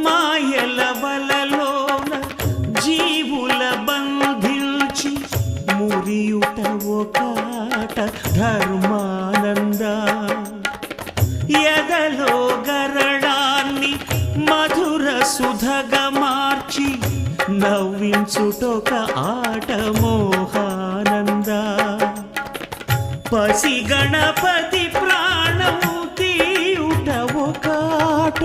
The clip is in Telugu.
మాయల వలలోన జీవుల బంధించి మురియుట ఒకాట ధర్మానంద ఎదలో గరడాన్ని మధుర సుధగా మార్చి నవ్వించుటొక ఆట మోహానంద పసి గణపతి ప్రాణము తీయుట ఒకాట